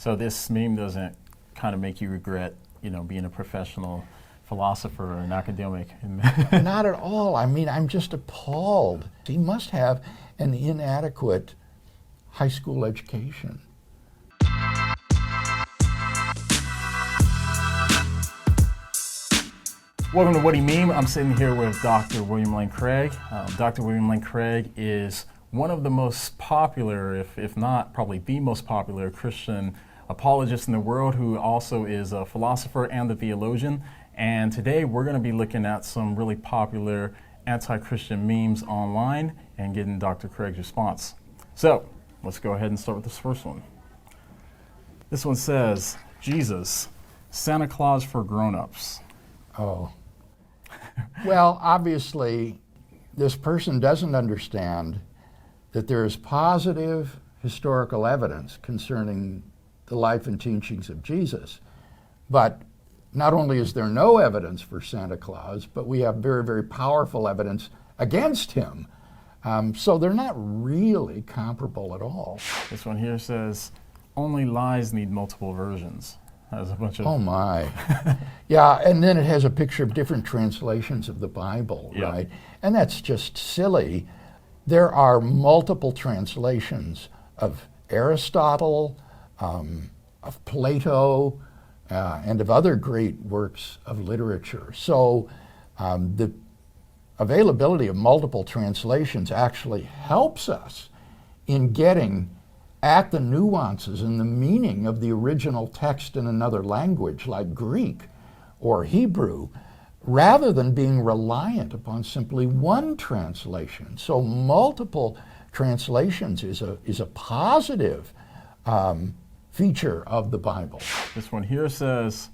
So this meme doesn't kind of make you regret, being a professional philosopher or an academic? Not at all. I mean, I'm just appalled. He must have an inadequate high school education. Welcome to Whaddo Meme. I'm sitting here with Dr. William Lane Craig. Dr. William Lane Craig is one of the most popular, if not probably the most popular Christian apologist in the world, who also is a philosopher and a theologian. And today we're going to be looking at some really popular anti-Christian memes online and getting Dr. Craig's response. So let's go ahead and start with this first one. This one says, Jesus, Santa Claus for grown-ups. Oh. Well, obviously, this person doesn't understand that there is positive historical evidence concerning the life and teachings of Jesus. But not only is there no evidence for Santa Claus, but we have very, very powerful evidence against him. So they're not really comparable at all. This one here says, only lies need multiple versions. Has a bunch of... Oh my. Yeah, and then it has a picture of different translations of the Bible, yeah. Right? And that's just silly. There are multiple translations of Aristotle, of Plato, and of other great works of literature. So the availability of multiple translations actually helps us in getting at the nuances and the meaning of the original text in another language like Greek or Hebrew, rather than being reliant upon simply one translation. So multiple translations is a positive feature of the Bible. This one here says,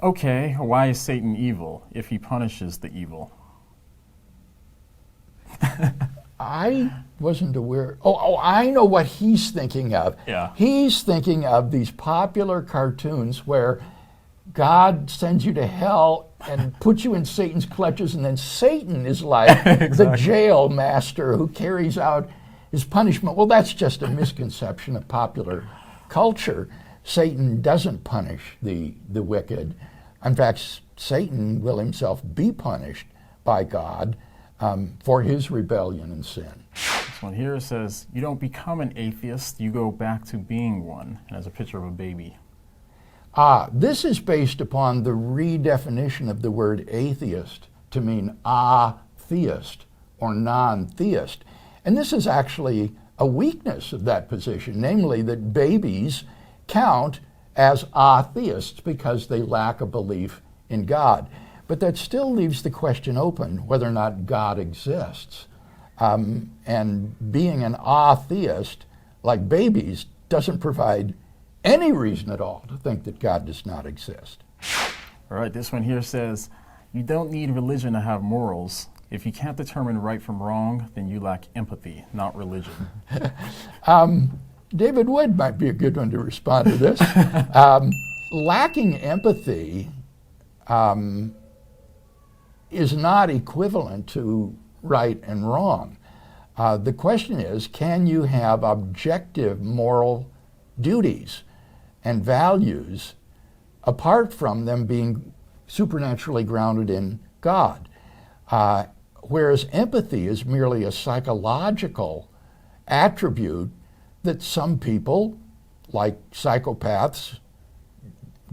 okay, why is Satan evil if he punishes the evil? I wasn't aware. Oh, I know what he's thinking of. Yeah. He's thinking of these popular cartoons where God sends you to hell and puts you in Satan's clutches, and then Satan is like Exactly. the jail master who carries out his punishment. Well, that's just a misconception of popular culture. Satan doesn't punish the wicked. In fact, Satan will himself be punished by God for his rebellion and sin. This one here says, you don't become an atheist, you go back to being one. And has a picture of a baby. This is based upon the redefinition of the word atheist to mean atheist or non-theist. And this is actually a weakness of that position, namely that babies count as atheists because they lack a belief in God. But that still leaves the question open whether or not God exists. And being an atheist, like babies, doesn't provide any reason at all to think that God does not exist. All right, this one here says, you don't need religion to have morals. If you can't determine right from wrong, then you lack empathy, not religion. David Wood might be a good one to respond to this. Lacking empathy is not equivalent to right and wrong. The question is, can you have objective moral duties and values apart from them being supernaturally grounded in God? Whereas empathy is merely a psychological attribute that some people, like psychopaths,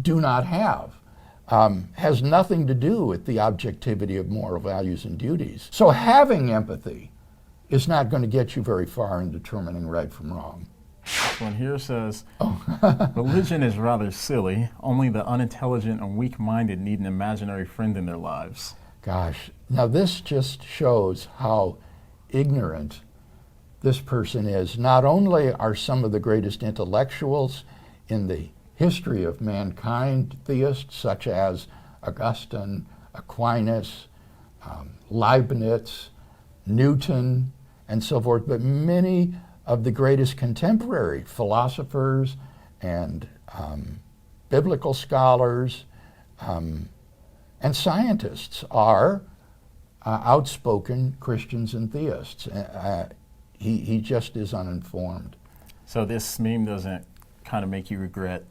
do not have. Has nothing to do with the objectivity of moral values and duties. So having empathy is not going to get you very far in determining right from wrong. This one here says, religion is rather silly. Only the unintelligent and weak-minded need an imaginary friend in their lives. Gosh, now this just shows how ignorant this person is. Not only are some of the greatest intellectuals in the history of mankind theists, such as Augustine, Aquinas, Leibniz, Newton, and so forth, but many of the greatest contemporary philosophers and biblical scholars and scientists are outspoken Christians and theists. He just is uninformed. So this meme doesn't kind of make you regret,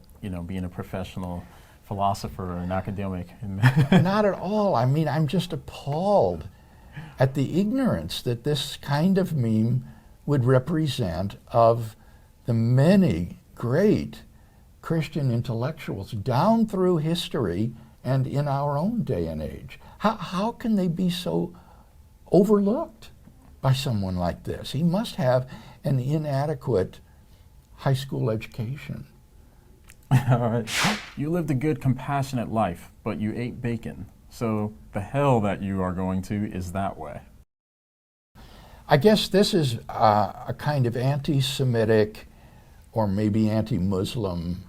being a professional philosopher or an academic? Not at all. I mean, I'm just appalled at the ignorance that this kind of meme would represent of the many great Christian intellectuals down through history and in our own day and age. How can they be so overlooked by someone like this? He must have an inadequate high school education. All right. You lived a good, compassionate life, but you ate bacon. So the hell that you are going to is that way. I guess this is a kind of anti-Semitic or maybe anti-Muslim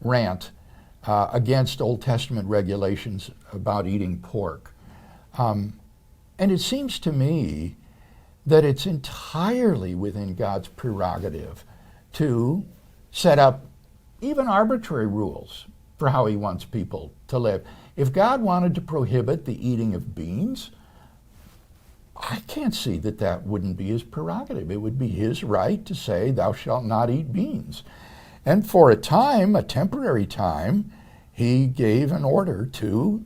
rant against Old Testament regulations about eating pork. And it seems to me that it's entirely within God's prerogative to set up even arbitrary rules for how he wants people to live. If God wanted to prohibit the eating of beans, I can't see that that wouldn't be his prerogative. It would be his right to say, thou shalt not eat beans. And for a time, a temporary time, he gave an order to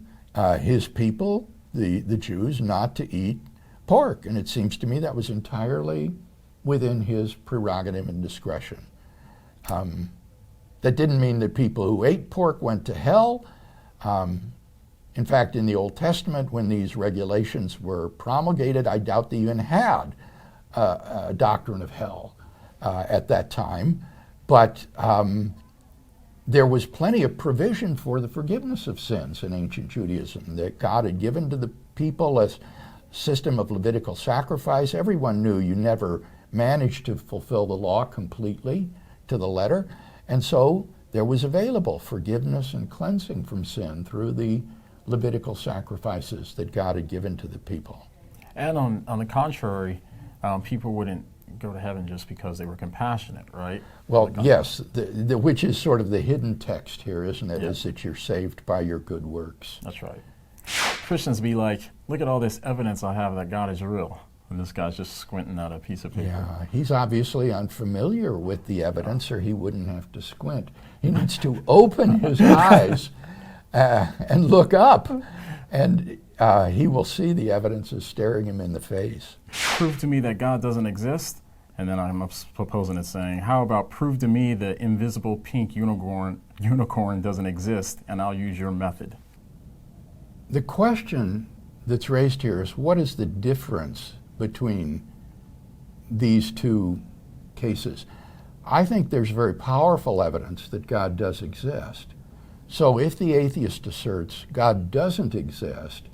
his people, the Jews, not to eat pork. And it seems to me that was entirely within his prerogative and discretion. That didn't mean that people who ate pork went to hell. In fact, in the Old Testament, when these regulations were promulgated, I doubt they even had a doctrine of hell at that time. But there was plenty of provision for the forgiveness of sins in ancient Judaism, that God had given to the people a system of Levitical sacrifice. Everyone knew you never managed to fulfill the law completely to the letter. And so there was available forgiveness and cleansing from sin through the Levitical sacrifices that God had given to the people. And on the contrary, people wouldn't go to heaven just because they were compassionate, right? Well, yes, which is sort of the hidden text here, isn't it? Yeah. Is that you're saved by your good works. That's right. Christians be like, look at all this evidence I have that God is real. And this guy's just squinting at a piece of paper. Yeah, he's obviously unfamiliar with the evidence, or he wouldn't have to squint. He needs to open his eyes and look up, and he will see the evidence is staring him in the face. Prove to me that God doesn't exist, and then I'm proposing it saying, how about prove to me the invisible pink unicorn doesn't exist, and I'll use your method. The question that's raised here is, what is the difference between these two cases? I think there's very powerful evidence that God does exist. So if the atheist asserts God doesn't exist,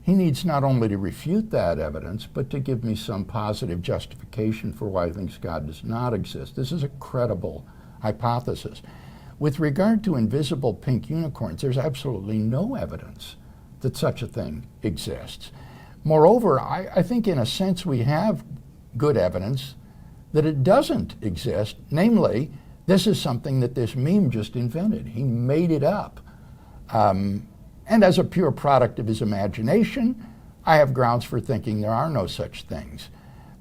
he needs not only to refute that evidence, but to give me some positive justification for why he thinks God does not exist. This is a credible hypothesis. With regard to invisible pink unicorns, there's absolutely no evidence that such a thing exists. Moreover, I think in a sense we have good evidence that it doesn't exist. Namely, this is something that this meme just invented. He made it up. And as a pure product of his imagination, I have grounds for thinking there are no such things.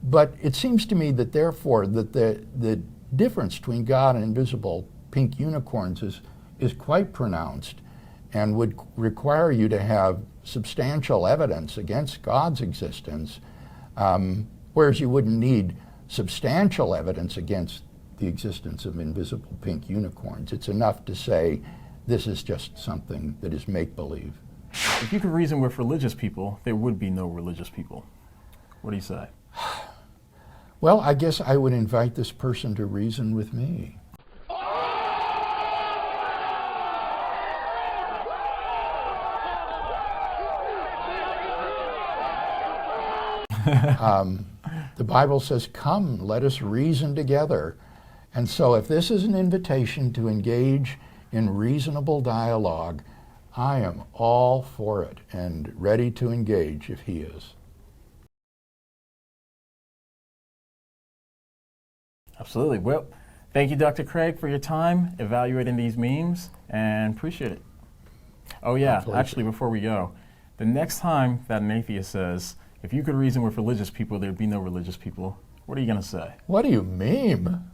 But it seems to me that therefore that the difference between God and invisible pink unicorns is quite pronounced, and would require you to have substantial evidence against God's existence, whereas you wouldn't need substantial evidence against the existence of invisible pink unicorns. It's enough to say this is just something that is make-believe. If you could reason with religious people, there would be no religious people. What do you say? Well, I guess I would invite this person to reason with me. The Bible says, come, let us reason together. And so if this is an invitation to engage in reasonable dialogue, I am all for it and ready to engage if he is. Absolutely. Well, thank you, Dr. Craig, for your time evaluating these memes, and appreciate it. Oh yeah, actually, before we go, the next time that an atheist says, if you could reason with religious people, there'd be no religious people, what are you going to say? What do you meme?